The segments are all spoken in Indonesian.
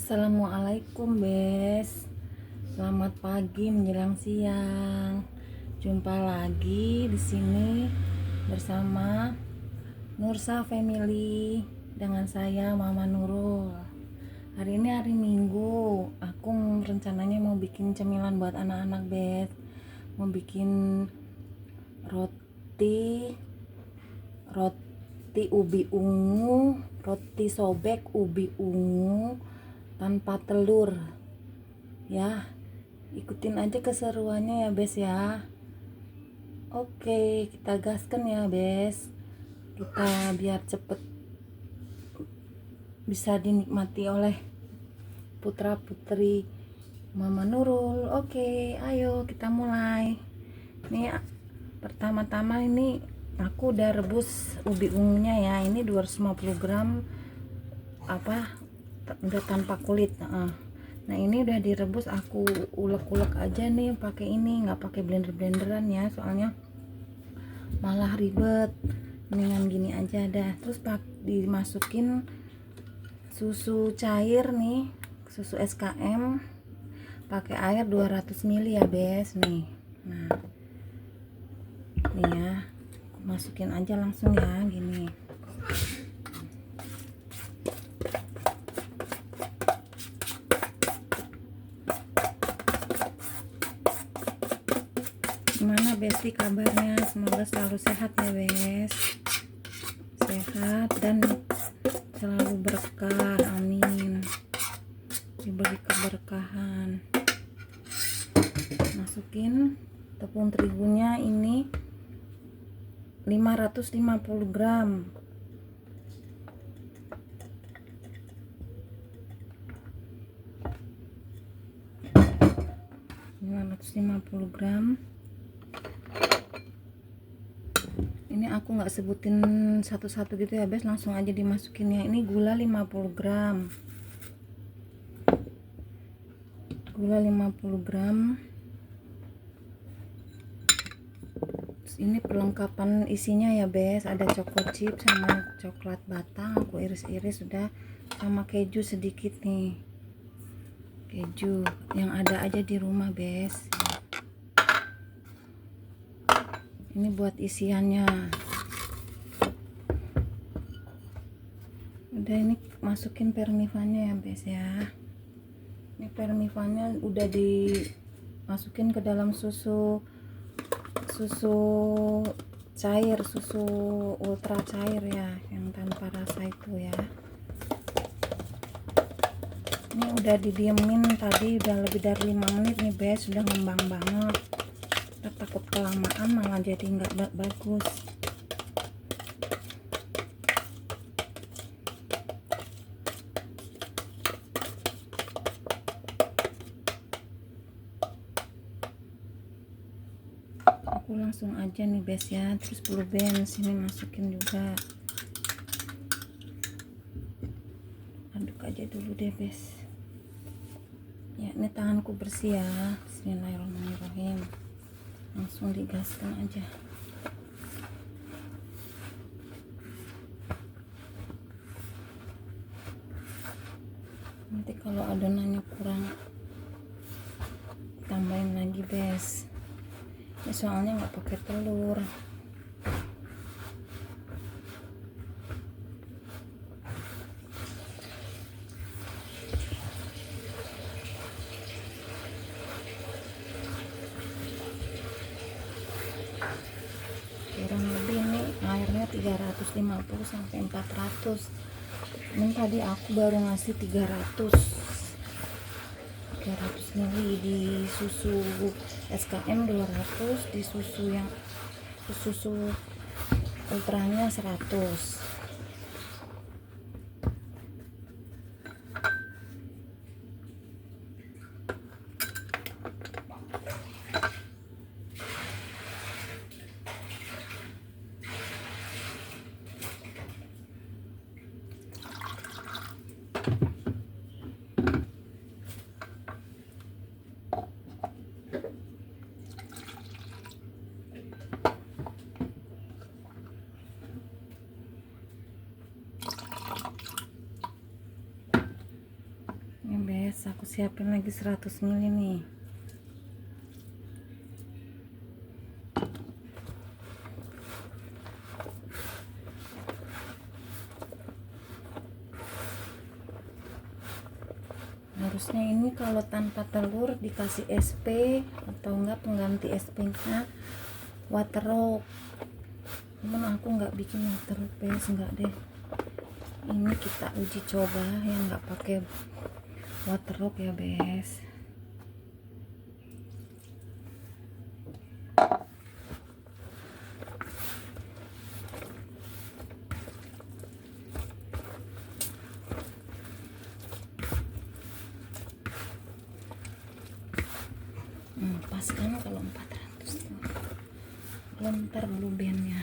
Assalamualaikum Bes. Selamat pagi menjelang siang. Jumpa lagi di sini bersama Nursa Family dengan saya Mama Nurul. Hari ini hari Minggu. Aku rencananya mau bikin cemilan buat anak-anak Bes. Mau bikin roti ubi ungu, roti sobek ubi ungu tanpa telur ya. Ikutin aja keseruannya ya Bes ya. Oke, kita gaskan ya Bes. Kita biar cepet bisa dinikmati oleh putra putri Mama Nurul. Oke, ayo kita mulai. Nih pertama-tama ini aku udah rebus ubi ungunya ya. Ini 250 gram udah tanpa kulit. Nah ini udah direbus, aku ulek-ulek aja nih pakai ini, nggak pakai blenderan ya, soalnya malah ribet. Mendingan gini aja dah. Terus dimasukin susu cair nih, susu SKM pakai air 200 ml ya Bes nih. Nah nih ya, masukin aja langsung ya gini. Gimana Besti kabarnya? Semoga selalu sehat ya Bes. Sehat dan selalu berkah, amin. Diberi keberkahan. Masukin tepung terigunya ini 550 gram. Ini aku nggak sebutin satu-satu gitu ya Bes, langsung aja dimasukinnya. Ini gula 50 gram. Terus ini perlengkapan isinya ya Bes, ada choco chip sama coklat batang, aku iris-iris sudah, sama keju sedikit nih. Keju yang ada aja di rumah Bes. Ini buat isiannya. Udah, ini masukin permifannya ya Bes ya. Ini permifannya udah dimasukin ke dalam susu cair, susu ultra cair ya, yang tanpa rasa itu ya. Ini udah didiemin tadi udah lebih dari 5 menit nih Bes, sudah ngembang banget. Kita takut kelamaan malah jadi nggak bagus. Aku langsung aja nih Bes ya. Terus blue band sini masukin juga. Aduk aja dulu deh Bes ya. Ini tanganku bersih ya. Bismillahirrahmanirrahim. Langsung digaskan aja. Nanti kalau adonannya kurang tambahin lagi Bes. Ini soalnya nggak pakai telur. Kurang lebih ini airnya 350 sampai 400. Ini tadi aku baru ngasih 300 ml di susu SKM 200, di susu ultranya 100. bes, aku siapin lagi 100 ml nih. Harusnya ini kalau tanpa telur dikasih SP atau enggak pengganti SP nya waterok, cuman aku nggak bikin waterok bes, enggak deh. Ini kita uji coba yang nggak pakai waterok ya bes. Pas kan kalau 400 tuh lontar blue bandnya.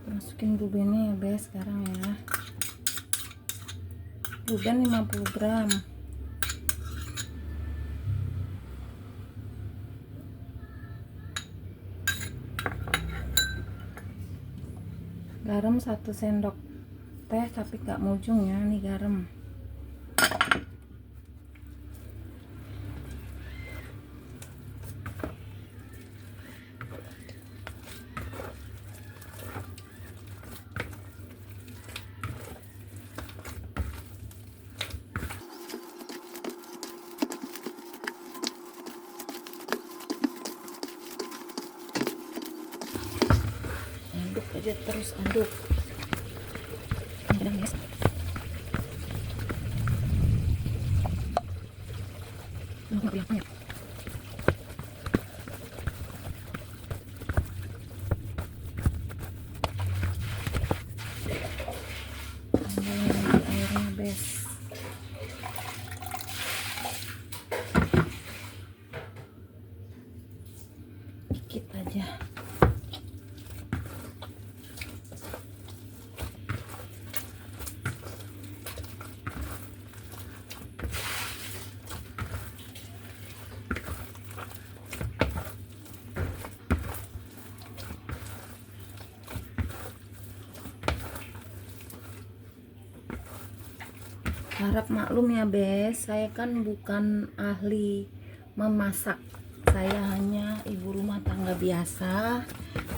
Masukin blue bandnya ya bes sekarang ya. Blue band 50 gram, garam 1 sendok teh tapi gak mujung ya, nih garam. Aduk aja terus, aduk. Ini guys. Airnya bes. Dikit aja. Harap maklum ya bes, saya kan bukan ahli memasak, saya hanya ibu rumah tangga biasa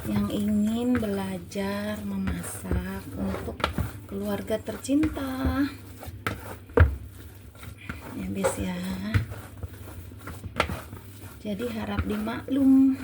yang ingin belajar memasak untuk keluarga tercinta ya bes ya, jadi harap dimaklum.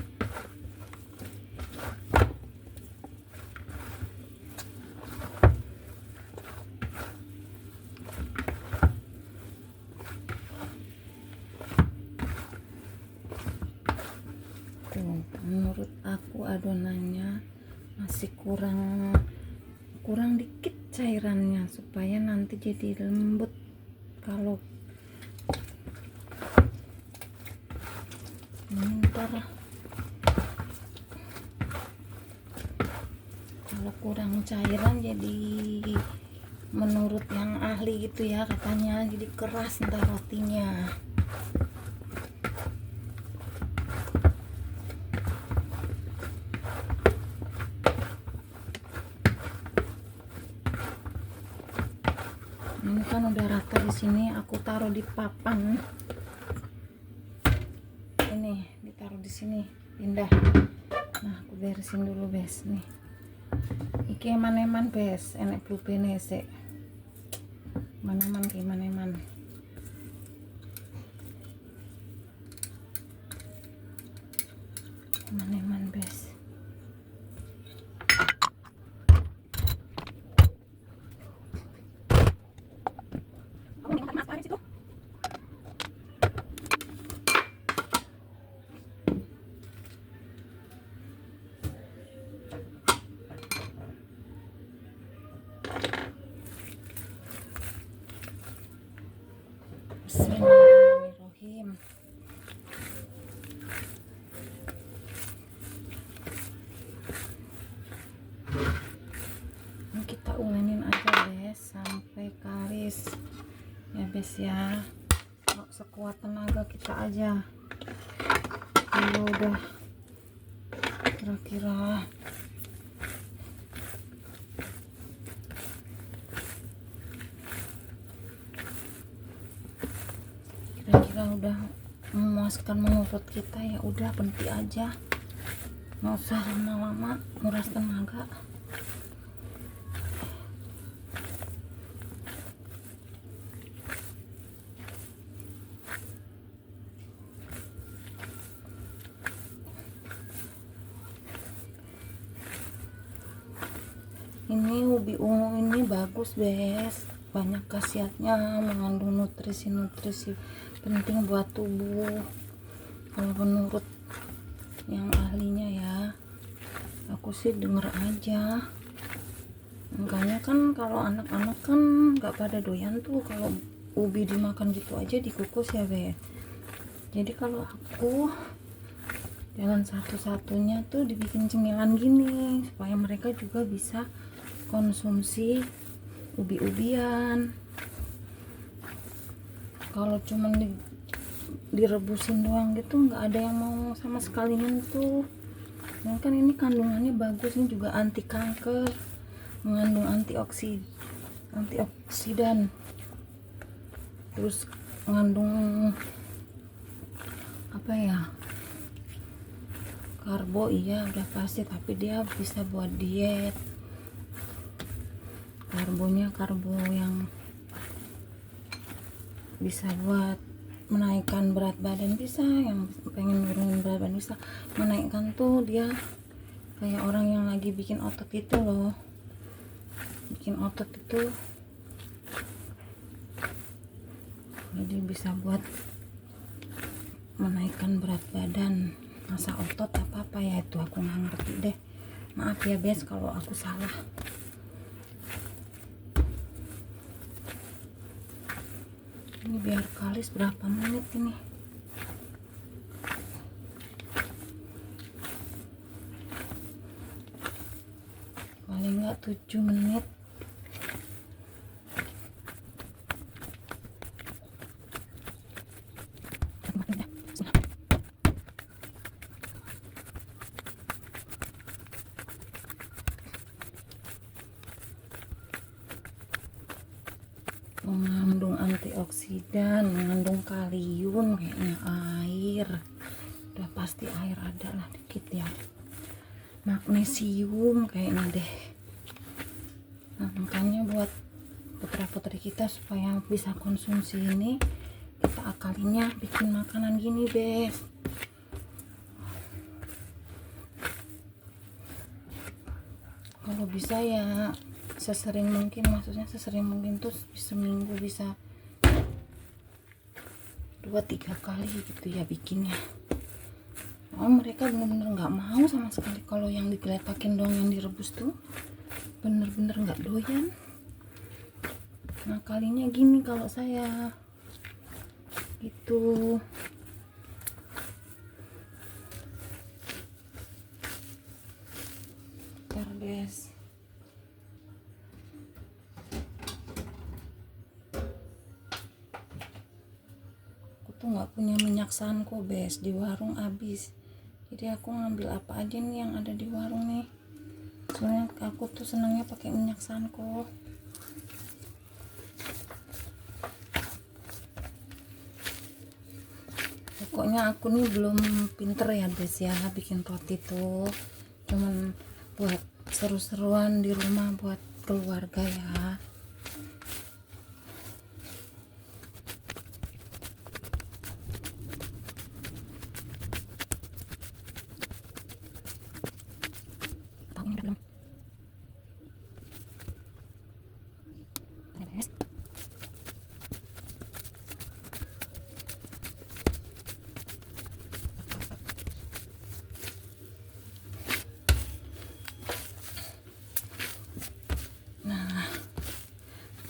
Menurut aku adonannya masih kurang dikit cairannya supaya nanti jadi lembut. Kalau kurang cairan jadi menurut yang ahli gitu ya katanya jadi keras ntar rotinya. Ini kan udah rata di sini, aku taruh di papan. Ini ditaruh di sini, pindah. Nah, aku beresin dulu bes nih. Iki eman-eman bes, enek blue band sik. Maneman ki maneman. Maneman bes. Bismillahirrahmanirrahim. guys ya, sekuat tenaga kita aja. Ini udah kira-kira udah memuaskan menurut kita, ya udah berhenti aja, nggak usah lama-lama nguras tenaga. Ini ubi ungu ini bagus bes, banyak khasiatnya, mengandung nutrisi-nutrisi penting buat tubuh kalau menurut yang ahlinya ya. Aku sih denger aja, makanya kan kalau anak-anak kan nggak pada doyan tuh kalau ubi dimakan gitu aja dikukus ya be. Jadi kalau aku jalan satu-satunya tuh dibikin cemilan gini supaya mereka juga bisa konsumsi ubi-ubian. Kalau cuma direbusin doang gitu nggak ada yang mau sama sekali nyentuh. Nah, kan ini kandungannya bagus, ini juga anti kanker, mengandung antioksidan, terus mengandung apa ya, karbo, iya udah pasti, tapi dia bisa buat diet. Karbonya karbo yang bisa buat menaikkan berat badan, bisa yang pengen nurunin berat badan bisa menaikkan tuh. Dia kayak orang yang lagi bikin otot itu loh, bikin otot itu, jadi bisa buat menaikkan berat badan. Masa otot apa ya itu aku nggak ngerti deh, maaf ya bes kalau aku salah. Ini biar kalis berapa menit ini, paling nggak 7 menit. Mengandung antioksidan, mengandung kalium, kayaknya air, udah pasti air ada lah dikit ya, magnesium kayaknya deh. Nah, makanya buat putra-putri kita supaya bisa konsumsi ini, kita akalinya bikin makanan gini bes. Kalau bisa ya sesering mungkin, maksudnya sesering mungkin tuh seminggu bisa 2-3 kali gitu ya bikinnya. Oh, mereka bener-bener nggak mau sama sekali kalau yang digeletakin dong, yang direbus tuh bener-bener nggak doyan. Nah kalinya gini kalau saya gitu. Bentar bes, nggak punya minyak sanko bes, di warung habis, jadi aku ngambil apa aja nih yang ada di warung nih. Soalnya aku tuh senangnya pakai minyak sanko. Pokoknya aku nih belum pinter ya bes ya bikin roti tuh, cuman buat seru-seruan di rumah buat keluarga ya.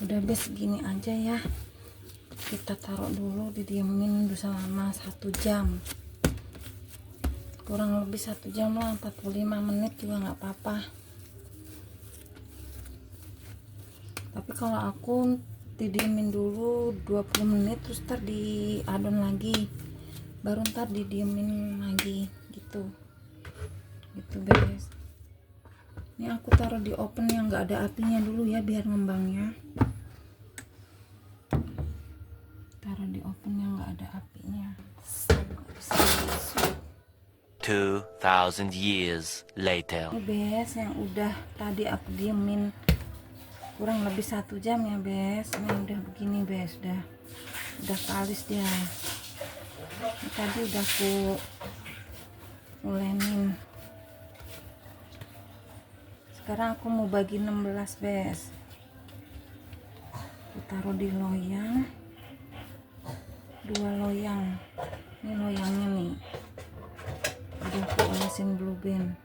Udah bes, gini aja ya, kita taruh dulu, didiemin dulu selama 1 jam, kurang lebih 1 jam lah, 45 menit juga nggak apa-apa. Tapi kalau aku didiemin dulu 20 menit, terus ntar diadon lagi, baru ntar didiemin lagi gitu guys. Ini aku taruh di oven yang nggak ada apinya dulu ya, biar ngembangnya. Taruh di oven yang nggak ada apinya. 2000 years later. Ini bes yang udah tadi aku diemin kurang lebih 1 jam ya bes. Ini udah begini bes, udah kalis dia. Ini tadi udah aku ulenin. Sekarang aku mau bagi 16 bes. Aku taruh di loyang, 2 loyang. Ini loyangnya nih, udah aku olesin blue band.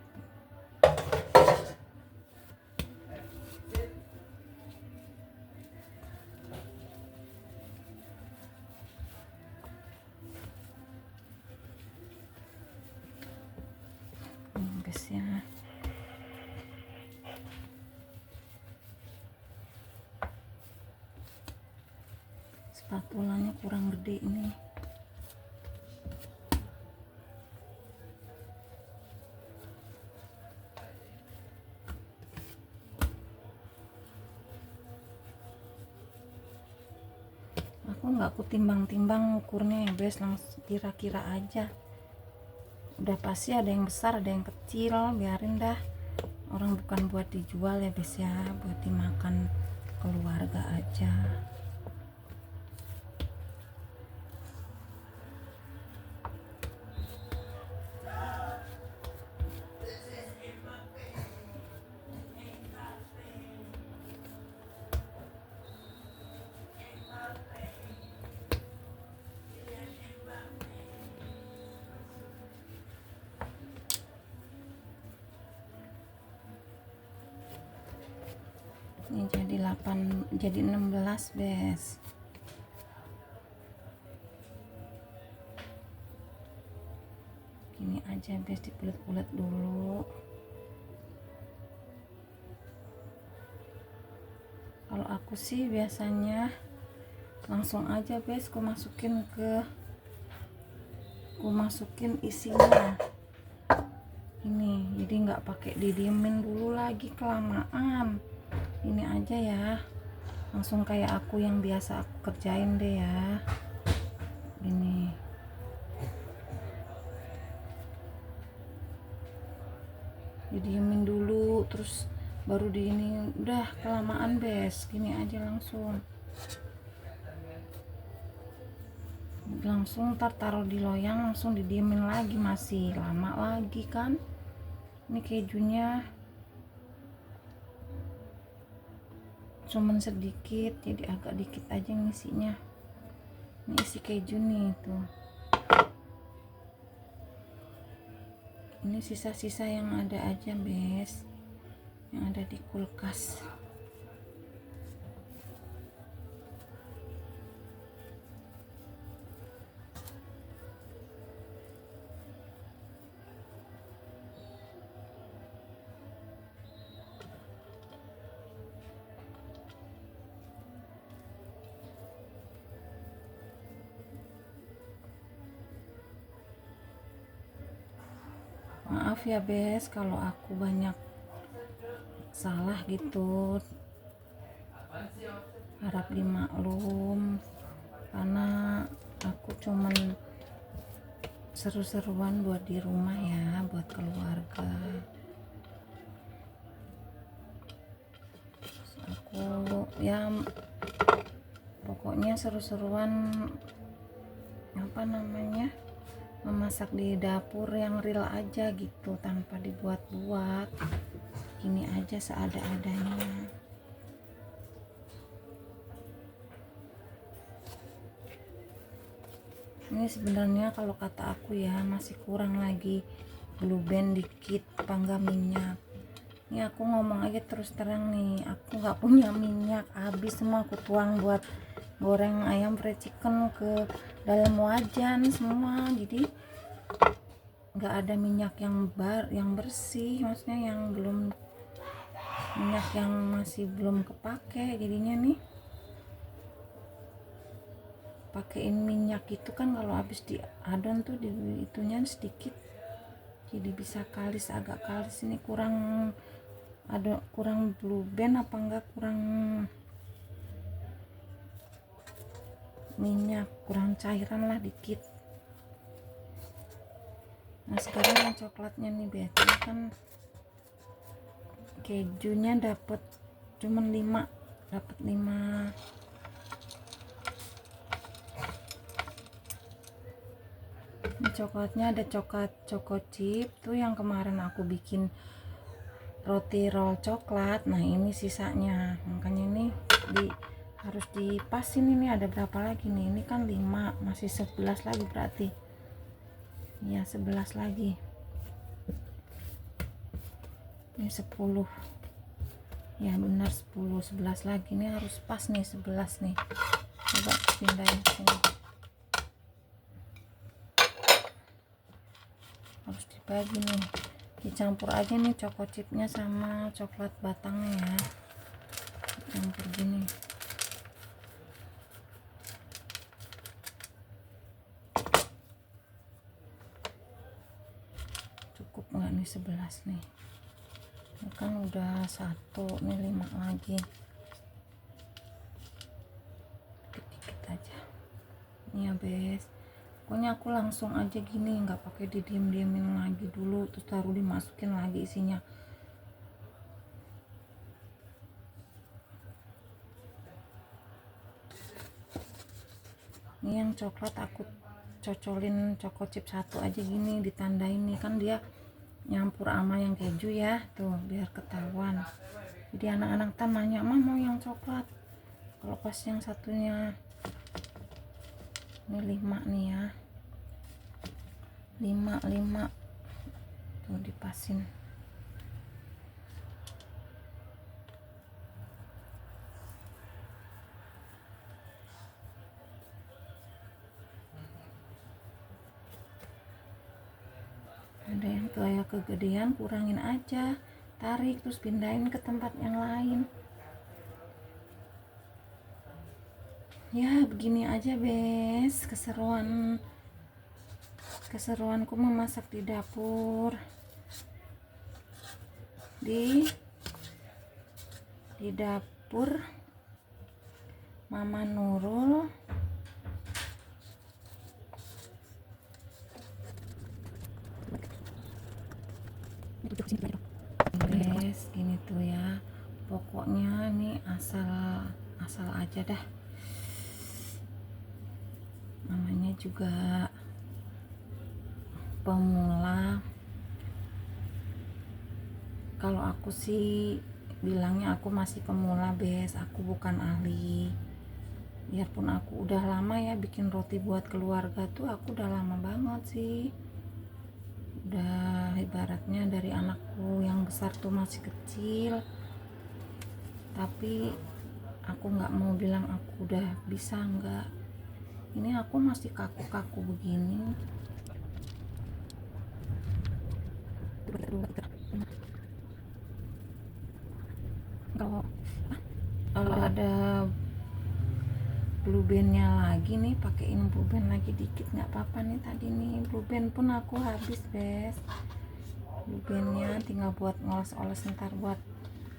Guys ya, spatulanya kurang gede ini. Aku nggak aku timbang-timbang ukurnya ya bes, langsung kira-kira aja. Udah pasti ada yang besar ada yang kecil, biarin dah. Orang bukan buat dijual ya bes ya, buat dimakan keluarga aja. Ini jadi 16 bes. Gini aja bes, dipulet-pulet dulu. Kalau aku sih biasanya langsung aja bes, aku masukin isinya ini, jadi nggak pakai didiemin dulu lagi kelamaan. Ini aja ya, langsung kayak aku yang biasa aku kerjain deh ya. Ini didiemin dulu, terus baru di ini. Udah kelamaan bes, gini aja langsung ntar taruh di loyang, langsung didiemin lagi, masih lama lagi kan. Ini kejunya cuman sedikit, jadi agak dikit aja ngisinya. Ini isi keju nih tuh. Ini sisa-sisa yang ada aja bes, yang ada di kulkas. Maaf ya bes kalau aku banyak salah gitu, harap dimaklum karena aku cuman seru-seruan buat di rumah ya, buat keluarga. Aku ya pokoknya seru-seruan, apa namanya, memasak di dapur yang real aja gitu, tanpa dibuat-buat. Gini aja seada-adanya. Ini sebenarnya kalau kata aku ya, masih kurang lagi blue band dikit, panggang minyak. Ini aku ngomong aja terus terang nih, aku nggak punya minyak, habis semua aku tuang buat goreng ayam fried chicken ke dalam wajan semua, jadi nggak ada minyak yang bersih, maksudnya yang minyak yang masih belum kepake jadinya nih. pakein minyak itu kan, kalau habis diadon tuh di itunya sedikit, jadi bisa kalis, agak kalis. Ini kurang ada, kurang blue band apa enggak, kurang minyak, kurang cairan lah dikit. Nah sekarang yang coklatnya nih Beth, ini kan kejunya dapet cuman 5, dapat 5. Ini coklatnya ada coklat choco chip tuh yang kemarin aku bikin roti roll coklat. Nah ini sisanya, makanya ini harus dipasin. Ini ada berapa lagi nih, ini kan 5, masih 11 lagi berarti ya, 11 lagi, ini 10 ya, benar 10, 11 lagi. Ini harus pas nih 11 nih. Coba pindahin sini, harus dibagi nih, dicampur aja nih choco chipnya sama coklat batangnya ya, campur gini. Cukup nggak nih 11 nih? Ini kan udah 1 nih, 5 lagi, dikit-dikit aja ini ya Bes. Pokoknya aku langsung aja gini, nggak pakai didiem-diemin lagi dulu terus taruh dimasukin lagi isinya. Ini yang coklat aku cocolin choco chip 1 aja gini, ditandain nih kan dia nyampur sama yang keju ya, tuh biar ketahuan. Jadi anak-anak kan nanya, "Mah mau yang coklat." Kalau pas yang satunya ini 5 nih ya, 5 tuh dipasin. Ada yang kayak kegedean, kurangin aja, tarik terus pindahin ke tempat yang lain. Ya begini aja Bes, keseruanku memasak di dapur, di dapur Mama Nurul. Guys gini tuh ya, pokoknya nih asal aja dah, namanya juga pemula. Kalau aku sih bilangnya aku masih pemula Bes, aku bukan ahli. Biarpun aku udah lama ya bikin roti buat keluarga tuh, aku udah lama banget sih, udah ibaratnya dari anakku yang besar tuh masih kecil. Tapi aku nggak mau bilang aku udah bisa, enggak. Ini aku masih kaku-kaku begini. Kalau ada blue bandnya lagi nih, pakein blue band lagi dikit nggak apa-apa nih. Tadi nih blue band pun aku habis Bes, blue bandnya tinggal buat ngoles-oles ntar, buat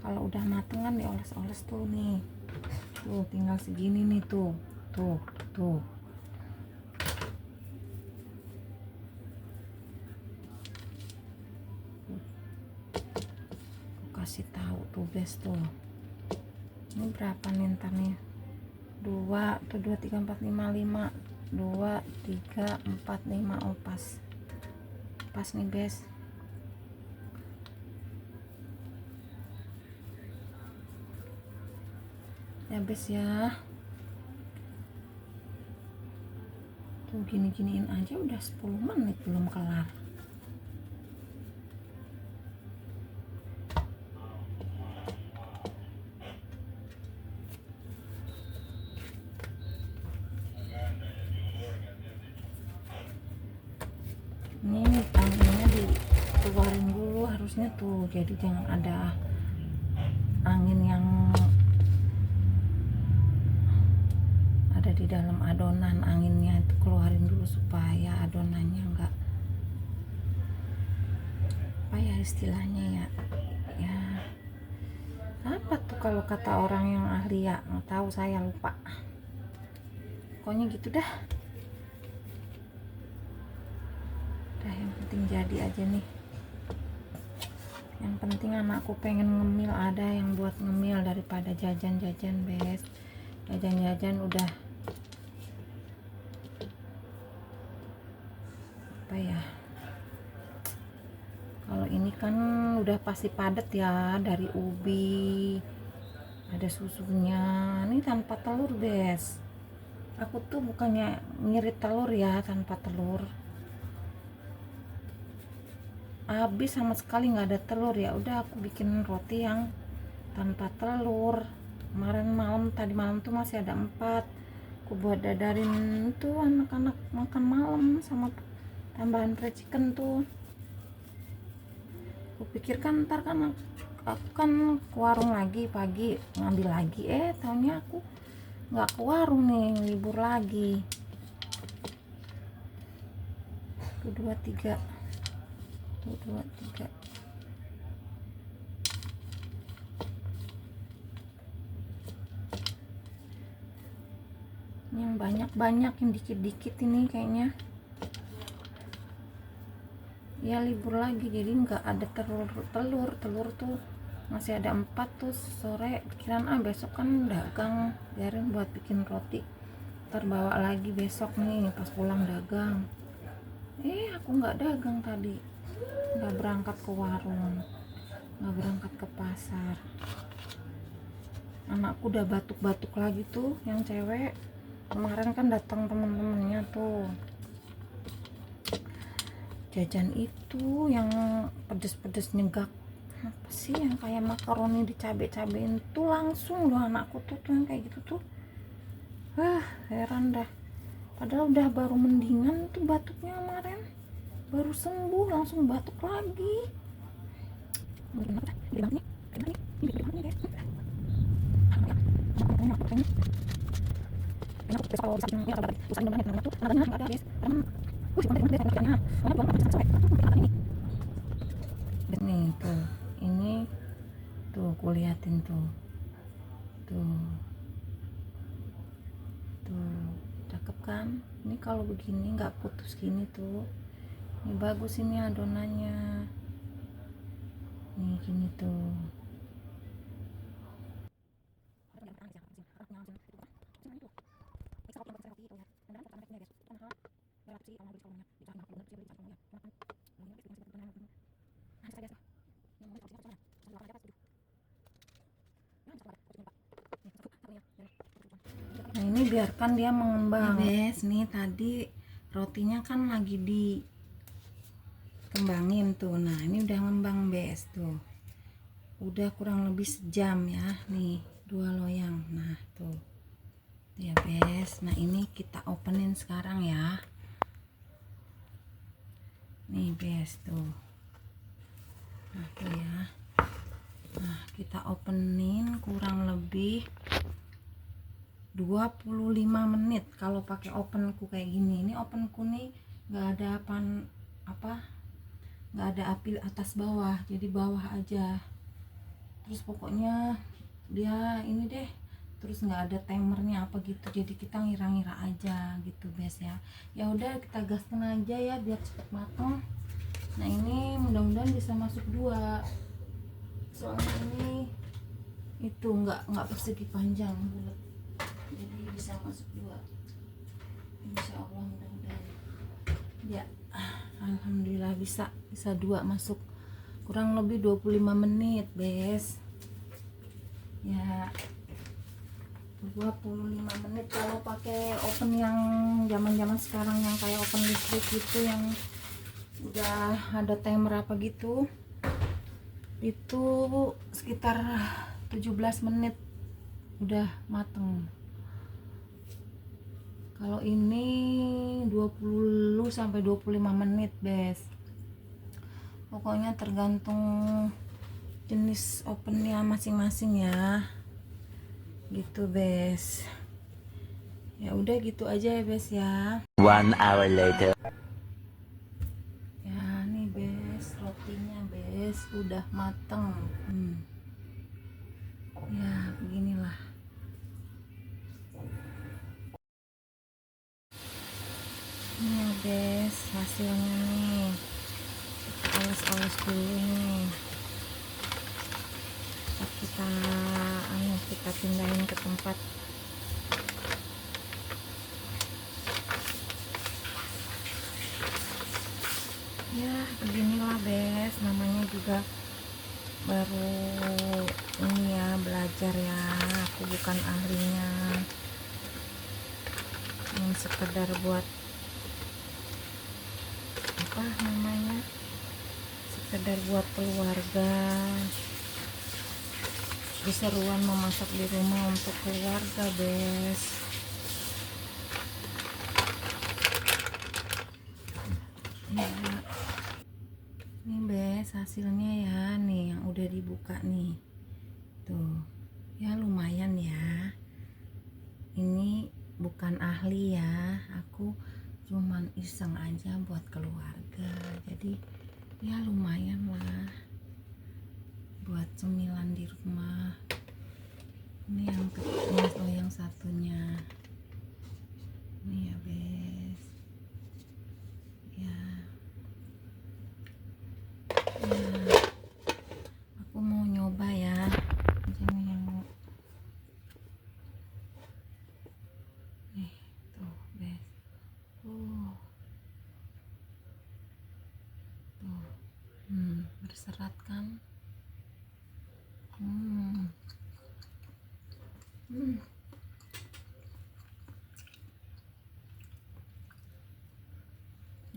kalau udah mateng kan dioles-oles tuh nih, tuh tinggal segini nih, tuh aku kasih tahu tuh Bes. Tuh ini berapa nih ntar nih, 2 tuh, 2 3 4 5 5 2 3 4 5. Oh pas nih Bes. Ya Bes ya, tuh gini-giniin aja udah 10 menit belum kelar. Ini anginnya dikeluarin dulu harusnya tuh, jadi jangan ada angin yang ada ada di dalam adonan, anginnya itu keluarin dulu supaya adonannya enggak, apa ya istilahnya ya, ya apa tuh kalau kata orang yang ahli ya, nggak tahu, saya lupa, pokoknya gitu dah. Udah, yang penting jadi aja nih. Yang penting anakku pengen ngemil, ada yang buat ngemil daripada jajan-jajan bes. Jajan-jajan udah apa ya, kalau ini kan udah pasti padat ya, dari ubi, ada susunya, ini tanpa telur bes. Aku tuh bukannya ngirit telur ya, tanpa telur, habis sama sekali nggak ada telur. Ya udah aku bikin roti yang tanpa telur. Kemarin malam, tadi malam tuh masih ada 4, aku buat dadarin tuh anak-anak makan malam sama tambahan fried chicken tuh. Aku pikirkan ntar kan aku kan ke warung lagi pagi ngambil lagi, taunya aku nggak ke warung nih, libur lagi. 1 2 3 1 2 3. Ini yang banyak-banyak, yang dikit-dikit ini kayaknya ya, libur lagi jadi nggak ada telur tuh masih ada 4 tuh sore. Pikiran besok kan dagang, biarin buat bikin roti, ntar bawa lagi besok nih pas pulang dagang. Aku nggak dagang tadi, nggak berangkat ke warung, nggak berangkat ke pasar. Anakku udah batuk-batuk lagi tuh, yang cewek. Kemarin kan datang temen-temennya tuh, jajan itu yang pedes-pedes nyegak, apa sih yang kayak makaroni dicabe-cabein tuh, langsung loh anakku tuh yang kayak gitu tuh. Heran dah, padahal udah baru mendingan tuh batuknya kemarin, baru sembuh langsung batuk lagi. Nih tuh, ini tuh kuliatin tuh, tuh cakep kan. Ini kalau begini nggak putus gini tuh, ini bagus ini adonannya nih, gini tuh. Nah ini biarkan dia mengembang bes. Nih tadi rotinya kan lagi dikembangin tuh, nah ini udah ngembang bes tuh, udah kurang lebih sejam ya, nih 2 loyang. Nah tuh ya bes. Nah ini kita openin sekarang ya, nih bes tuh. Nah tuh ya, nah kita openin kurang lebih 25 menit kalau pakai ovenku kayak gini. Ini ovenku nih nggak ada nggak ada api atas bawah, jadi bawah aja. Terus pokoknya dia ini deh, terus nggak ada timernya apa gitu, jadi kita ngira-ngira aja gitu bes ya. Ya udah kita gaskan aja ya biar cepet matang. Nah ini mudah-mudahan bisa masuk 2, soalnya ini itu nggak persegi panjang, bulat, jadi bisa masuk 2 insya Allah, mudah-mudahan ya. Alhamdulillah bisa 2 masuk, kurang lebih 25 menit bes ya, 25 menit. Kalau pakai oven yang zaman-zaman sekarang yang kayak oven listrik gitu, yang udah ada timer apa gitu, itu sekitar 17 menit udah mateng. Kalau ini 20 sampai 25 menit bes, pokoknya tergantung jenis ovennya masing-masing ya gitu bes Ya udah gitu aja ya Bes ya. 1 hour later. Ya nih Bes, rotinya Bes udah mateng. Ya beginilah. Ini ya Bes hasilnya nih. Oles-oles dulu nih. Kita pindahin ke tempat. Ya beginilah Bes, namanya juga baru ini ya, belajar ya, aku bukan ahlinya, yang sekedar buat apa namanya, sekedar buat keluarga, keseruan memasak di rumah untuk keluarga Bes. Ya ini Bes hasilnya ya, nih yang udah dibuka nih tuh, ya lumayan ya. Ini bukan ahli ya, aku cuman iseng aja buat keluarga, jadi ya lumayan lah buat cemilan di rumah. Ini yang satunya ini ya Bes ya. Aku mau nyoba ya, ini yang nih tuh Bes, tuh berserat kan.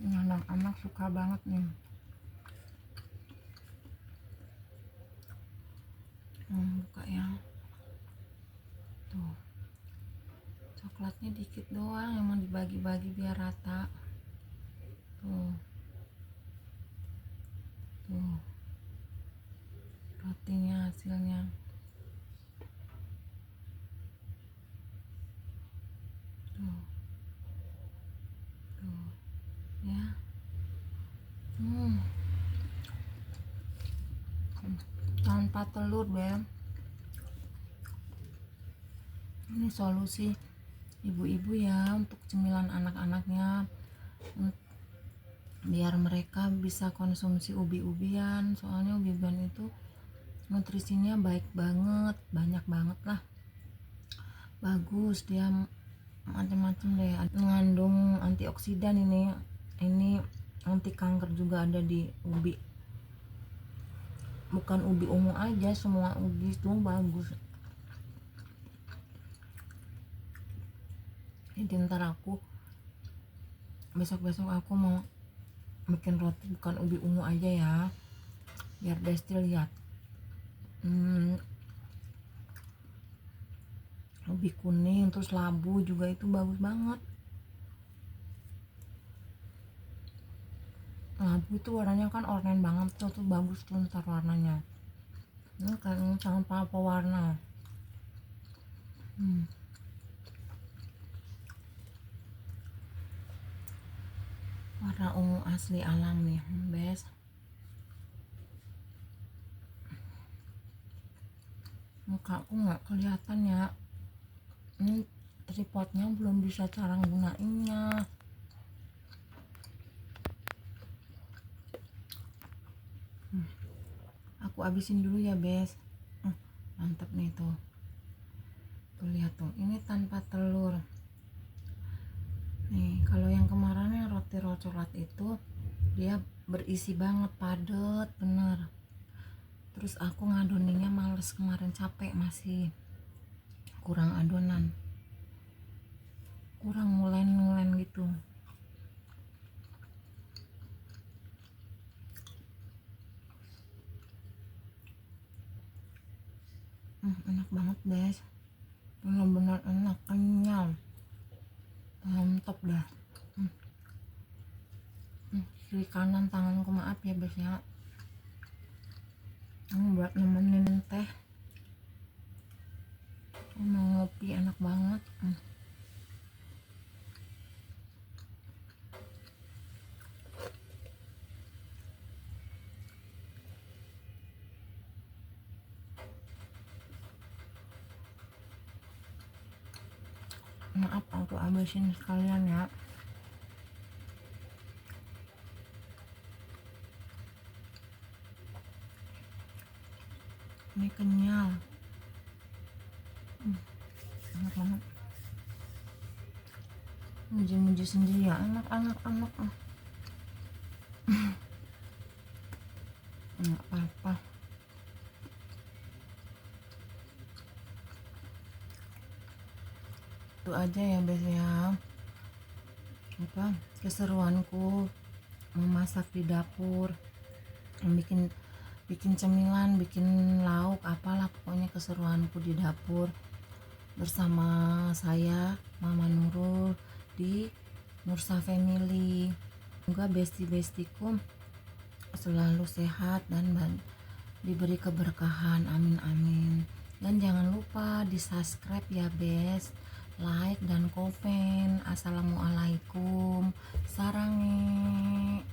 Anak-anak suka banget nih. Buka ya, tuh coklatnya dikit doang, emang dibagi-bagi biar rata. Tuh rotinya hasilnya. Tuh ya. Tanpa telur Bem. Ini solusi ibu-ibu ya untuk cemilan anak-anaknya, biar mereka bisa konsumsi ubi-ubian. Soalnya ubi-ubian itu nutrisinya baik banget, banyak banget lah, bagus, dia macam-macam deh, mengandung antioksidan. Ini anti kanker juga ada di ubi, bukan ubi ungu aja, semua ubi itu bagus. Jadi ntar aku besok aku mau bikin roti bukan ubi ungu aja ya, biar Desti lihat. Ubi kuning terus labu juga itu bagus banget. Labu itu warnanya kan oranye banget tuh bagus tuh ntar warnanya. Ini kan tanpa apa warna. Warna ungu asli alam nih Bes. Muka aku nggak kelihatan ya, ini tripodnya belum bisa cara gunainnya. Aku habisin dulu ya Bes. Mantap nih tuh lihat tuh, ini tanpa telur nih. Kalau yang kemarin yang roti coklat itu dia berisi banget, padet bener. Terus aku ngadoninya males kemarin, capek, masih kurang adonan, kurang ngulen gitu. Enak banget Bes, bener-bener enak, kenyal, mantap dah. Kiri kanan tanganku maaf ya Bes ya, buat nemenin teh, mau ngopi enak banget. Maaf aku habisin sekalian ya. Ini kenyal. Enak banget. Muji-muji sendiri ya, enak. Nggak apa-apa. Itu aja ya guys ya, apa keseruanku memasak di dapur, bikin cemilan, bikin lauk, apalah pokoknya keseruanku di dapur bersama saya Mama Nurul di Nursa Family. Semoga besti-bestiku selalu sehat dan diberi keberkahan, amin amin. Dan jangan lupa di subscribe ya best, like dan komen. Assalamualaikum, sarange.